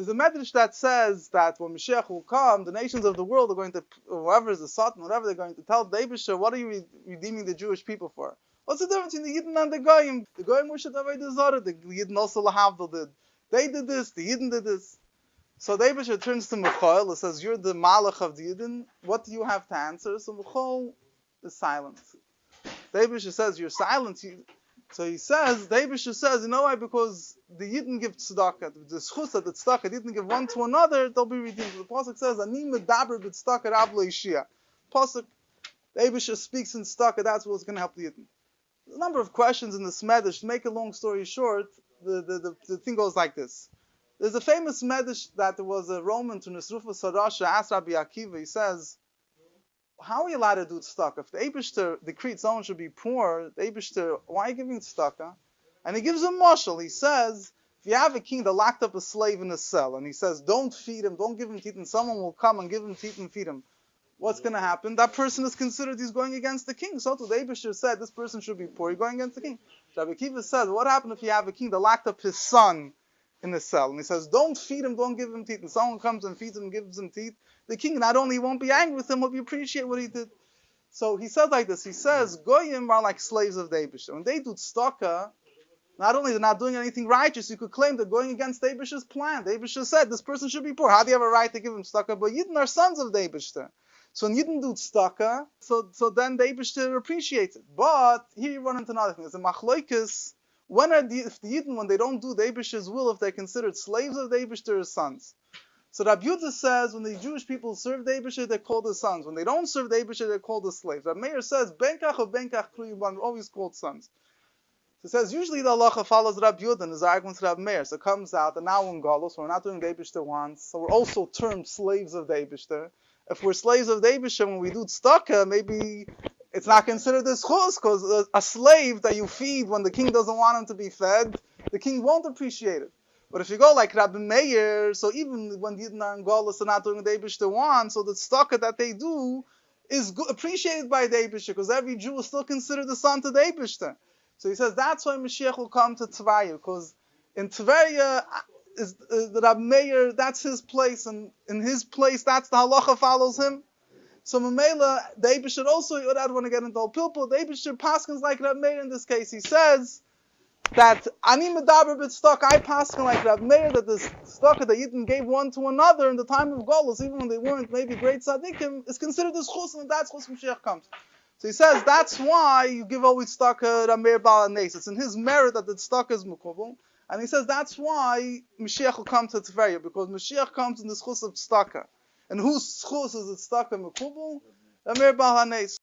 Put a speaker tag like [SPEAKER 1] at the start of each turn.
[SPEAKER 1] There's a medrash that says that when Moshiach will come, the nations of the world are going to, whoever is the Satan, whatever, they're going to tell the Eibusher, what are you redeeming the Jewish people for? What's the difference between the Yidden and the Goyim? The Goyim worship Avodah Zarah, the Yidden also Lahavdil did. They did this, the Yidden did this. So the Eibusher turns to Michael and says, you're the Malach of the Yidden, what do you have to answer? So Michael is silent. The Eibusher says, you're silent. So he says, the Eibusher says, you know why? Because the Yidden give tzedakah. The schus that the tzedakah didn't give one to another, they'll be redeemed. The Pasuk says, Ani medaber b'tzedakah Rav lo ishia. Pasuk, the Eibusher speaks in tzedakah, that's what's going to help the Yidden. There's a number of questions in this medrash. To make a long story short, the thing goes like this. There's a famous medrash that there was a Roman to Nisrufa Sarasha asked Rabbi Akiva, he says, how are you allowed to do tzedakah? If the Eibishter decreed someone should be poor, the Eibishter, why are you giving tzedakah? And he gives a mashal. He says, if you have a king that locked up a slave in a cell, and he says, don't feed him, don't give him teeth, and someone will come and give him teeth and feed him, what's going to happen? That person is considered he's going against the king. So the Eibishter said, this person should be poor, he's going against the king. Rabbi Akiva said, what happened if you have a king that locked up his son in the cell? And he says, don't feed him, don't give him teeth, and someone comes and feeds him and gives him teeth. The king not only won't be angry with him, he'll appreciate what he did. So he said like this, he says, Goyim are like slaves of the Eibusher. When they do tzedakah, not only they're not doing anything righteous, you could claim they're going against the Eibusher's plan. The Eibusher said, this person should be poor. How do you have a right to give him tzedakah? But Yidden are sons of the Eibusher. So when Yidden do tzedakah, so then the Eibusher appreciates it. But here you run into another thing. There's a machloikis. If the Yidden, when they don't do the Eibusher's will, if they're considered slaves of the Eibusher's sons. So Rabbi Yehuda says, when the Jewish people serve the Eibusher, they're called the sons. When they don't serve the Eibusher, they're called the slaves. Rabbi Meir says, Benkach or Benkach Kriyuban, always called sons. So it says, usually the halacha follows Rabbi Yehuda and his argument to Rabbi Meir. So it comes out that now in Galus, we're not doing the Eibusher once, so we're also termed slaves of the Eibusher. If we're slaves of the Eibusher, when we do tzedakah, maybe it's not considered a schus, because a slave that you feed when the king doesn't want him to be fed, the king won't appreciate it. But if you go like Rabbi Meir, so even when the Yidden are in Galus, they're not doing the Eibusher one, so the tzedakah that they do is appreciated by the Eibusher, because every Jew is still considered the son to the Eibusher. So he says that's why Moshiach will come to Tveria, because in Tveria is the Rabbi Meir, that's his place, and in his place, that's the halacha follows him. So Mamela, the Eibusher also, I don't want to get into all pilpul, the Eibusher paskins like Rabbi Meir in this case. He says that Ani Medaber b'tzedakah, I paskin like Rabbi Meir, that the tzedakah that Yidden gave one to another in the time of Golus, even when they weren't maybe great tzaddikim, is considered as chus, and that's chus Moshiach comes. So he says that's why you give always tzedakah Rabbi Meir Baal Haness. It's in his merit that the tzedakah is mekubal, and he says that's why Moshiach will come to Tveria, because Moshiach comes in the chus of tzedakah. And whose chus is the tzedakah mekubal? Rabbi Meir Baal Haness.